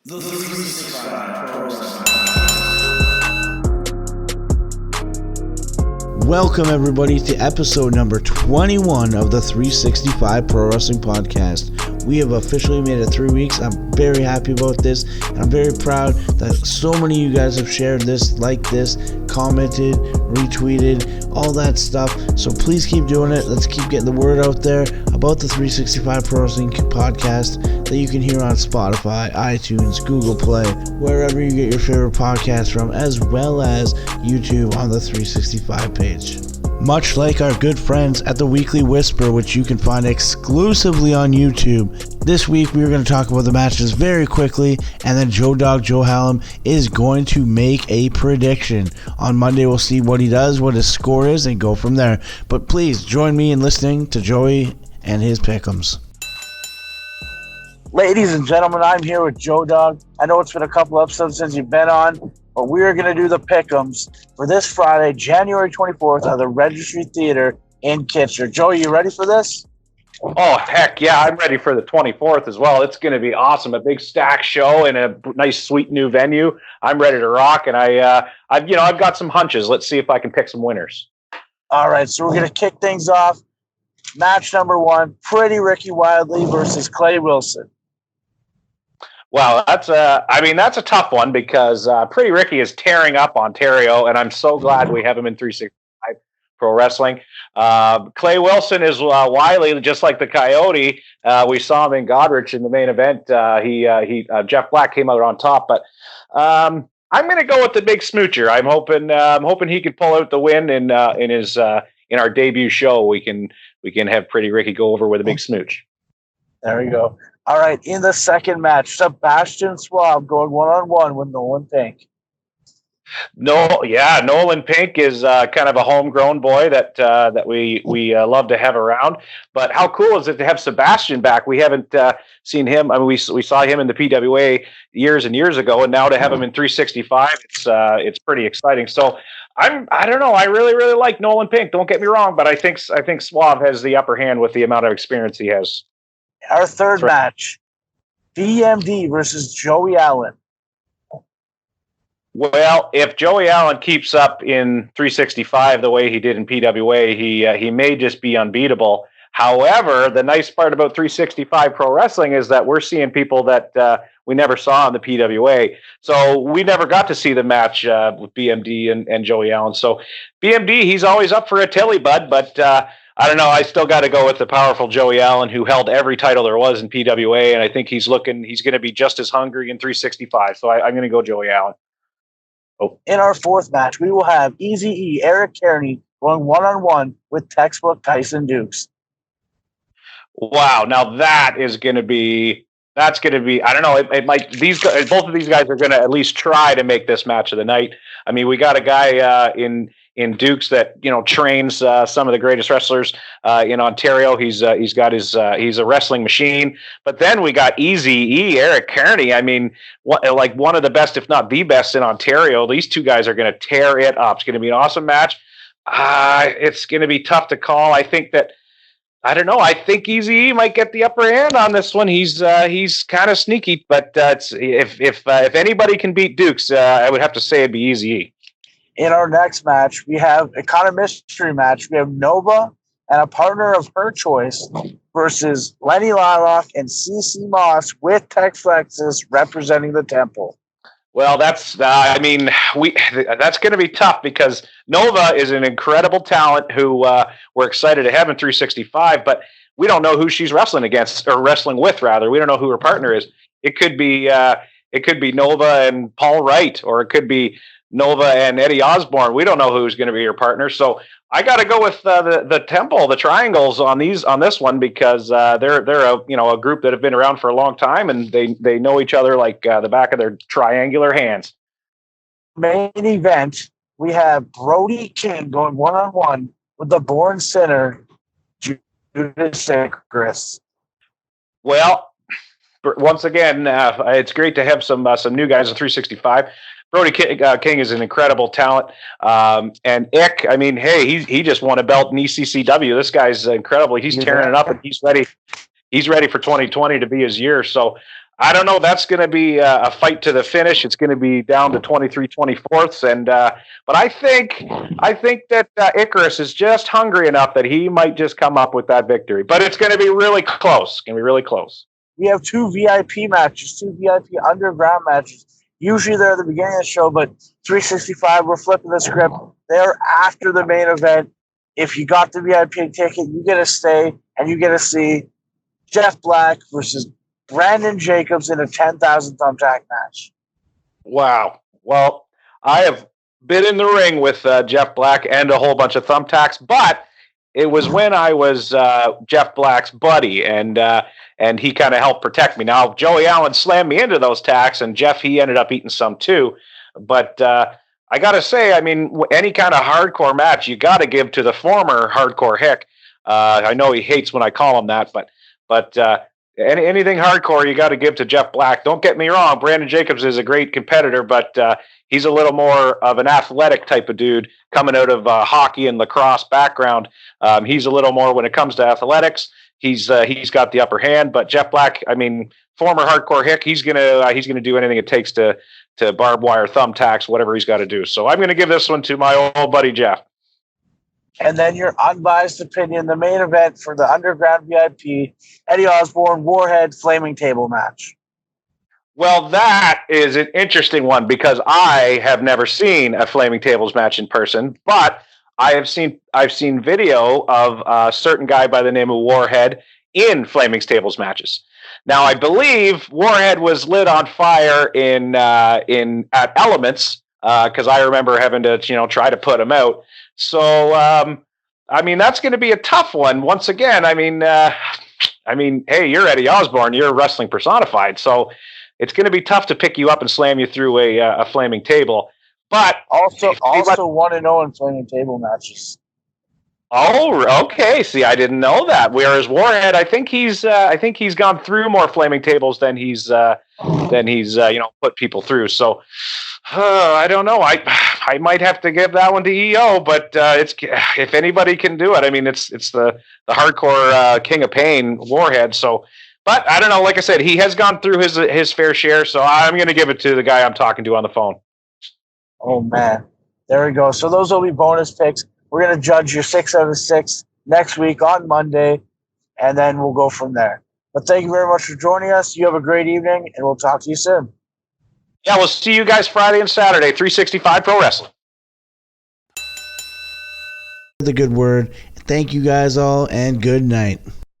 The 365 Pro Wrestling. Welcome, everybody, to episode number 21 of the 365 Pro Wrestling Podcast. We have officially made it 3 weeks. I'm very happy about this. And I'm very proud that so many of you guys have shared this, liked this, commented, retweeted, all that stuff. So please keep doing it. Let's keep getting the word out there about the 365 Pro Wrestling Podcast that you can hear on Spotify, iTunes, Google Play, wherever you get your favorite podcasts from, as well as YouTube on the 365 page. Much like our good friends at the Weekly Whisper, which you can find exclusively on YouTube, this week we are going to talk about the matches very quickly, and then Joe-Dawg Hallam is going to make a prediction. On Monday we'll see what he does, what his score is, and go from there. But please join me in listening to Joey and his pick'ems. Ladies and gentlemen, I'm here with Joe-Dawg. I know it's been a couple episodes since you've been on, but we are going to do the pick'ems for this Friday, January 24th, at the Registry Theater in Kitchener. Joey, you ready for this? Oh, heck yeah, I'm ready for the 24th as well. It's going to be awesome. A big stack show in a nice, sweet new venue. I'm ready to rock, and I've got some hunches. Let's see if I can pick some winners. All right, so we're going to kick things off. Match number one, Pretty Ricky Wildly versus Clay Wilson. Wow, that's a tough one because Pretty Ricky is tearing up Ontario, and I'm so glad we have him in 365 Pro Wrestling. Clay Wilson is wily, just like the Coyote. We saw him in Godrich in the main event. Jeff Black came out on top, but I'm going to go with the big smoocher. I'm hoping he can pull out the win in our debut show. We can have Pretty Ricky go over with a big smooch. There we go. All right, in the second match, Sebastian Swab going one-on-one with Nolan Pink. Nolan Pink is kind of a homegrown boy that we love to have around. But how cool is it to have Sebastian back? We haven't seen him. I mean, we saw him in the PWA years and years ago, and now to have him in 365, it's pretty exciting. So I don't know. I really like Nolan Pink. Don't get me wrong, but I think Swab has the upper hand with the amount of experience he has. Our third match, BMD versus Joey Allen. Well, if Joey Allen keeps up in 365 the way he did in PWA, he may just be unbeatable. However, the nice part about 365 Pro Wrestling is that we're seeing people that we never saw in the PWA. So we never got to see the match with BMD and Joey Allen. So BMD, he's always up for a tilly, bud, but I don't know. I still got to go with the powerful Joey Allen, who held every title there was in PWA, and I think he's going to be just as hungry in 365. So I'm going to go Joey Allen. Oh. In our fourth match, we will have Eazy-E Eric Kearney going one-on-one with textbook Tyson Dukes. Wow! Now that's going to be. I don't know. It might. Both of these guys are going to at least try to make this match of the night. I mean, we got a guy in Dukes that trains some of the greatest wrestlers in Ontario. He's a wrestling machine. But then we got Eazy-E Eric Kearney. I mean, one of the best, if not the best, in Ontario. These two guys are going to tear it up. It's going to be an awesome match. It's going to be tough to call. I think Eazy-E might get the upper hand on this one. He's kind of sneaky, but if anybody can beat Dukes, I would have to say it'd be Eazy-E. In our next match, we have a kind of mystery match. We have Nova and a partner of her choice versus Lenny Lilac and CC Moss with Tex Lexus representing the Temple. Well, that's going to be tough because Nova is an incredible talent who we're excited to have in 365, but we don't know who she's wrestling against or wrestling with. Rather, we don't know who her partner is. It could be Nova and Paul Wright, or it could be Nova and Eddie Osborne. We don't know who's going to be your partner. So I got to go with the Temple, the Triangles on this one because they're a group that have been around for a long time and they know each other like the back of their triangular hands. Main event, we have Brody King going one-on-one with the Born Sinner, Judas Chris. Well, once again, it's great to have some new guys in 365. Brody King is an incredible talent. And Ick, I mean, hey, he just won a belt in ECCW. This guy's incredible. He's tearing it up, and he's ready for 2020 to be his year. So I don't know. That's going to be a fight to the finish. It's going to be down to 23-24, and but I think that Icarus is just hungry enough that he might just come up with that victory. But it's going to be really close. It's going to be really close. We have 2 VIP matches, 2 VIP underground matches. Usually they're at the beginning of the show, but 365, we're flipping the script. They're after the main event. If you got the VIP ticket, you get to stay and you get to see Jeff Black versus Brandon Jacobs in a 10,000 thumbtack match. Wow. Well, I have been in the ring with Jeff Black and a whole bunch of thumbtacks, but it was when I was Jeff Black's buddy, and he kind of helped protect me. Now, Joey Allen slammed me into those tacks, and Jeff, he ended up eating some too. But I got to say, I mean, any kind of hardcore match, you got to give to the former Hardcore Hick. I know he hates when I call him that, but anything hardcore, you got to give to Jeff Black. Don't get me wrong, Brandon Jacobs is a great competitor, but he's a little more of an athletic type of dude coming out of hockey and lacrosse background. He's a little more when it comes to athletics. He's got the upper hand. But Jeff Black, I mean, former Hardcore Hick, he's gonna do anything it takes to barbed wire, thumbtacks, whatever he's got to do. So I'm gonna give this one to my old buddy Jeff. And then your unbiased opinion, the main event for the Underground VIP, Eddie Osborne, Warhead, Flaming Table match. Well, that is an interesting one because I have never seen a Flaming Tables match in person, but I've seen video of a certain guy by the name of Warhead in Flaming Tables matches. Now, I believe Warhead was lit on fire in at Elements because I remember having to try to put him out. So, I mean, that's going to be a tough one. Once again, I mean, hey, you're Eddie Osborne, you're wrestling personified, so it's going to be tough to pick you up and slam you through a flaming table. But also 1-0 in Flaming Table matches. Oh, okay. See, I didn't know that. Whereas Warhead, I think he's gone through more Flaming Tables than he's put people through. So. I don't know. I might have to give that one to EO, but it's if anybody can do it. I mean, it's the hardcore King of Pain Warhead. So, but I don't know. Like I said, he has gone through his fair share. So I'm going to give it to the guy I'm talking to on the phone. Oh man, there we go. So those will be bonus picks. We're going to judge your 6 out of 6 next week on Monday, and then we'll go from there. But thank you very much for joining us. You have a great evening, and we'll talk to you soon. Yeah, we'll see you guys Friday and Saturday, 365 Pro Wrestling. The good word. Thank you guys all, and good night.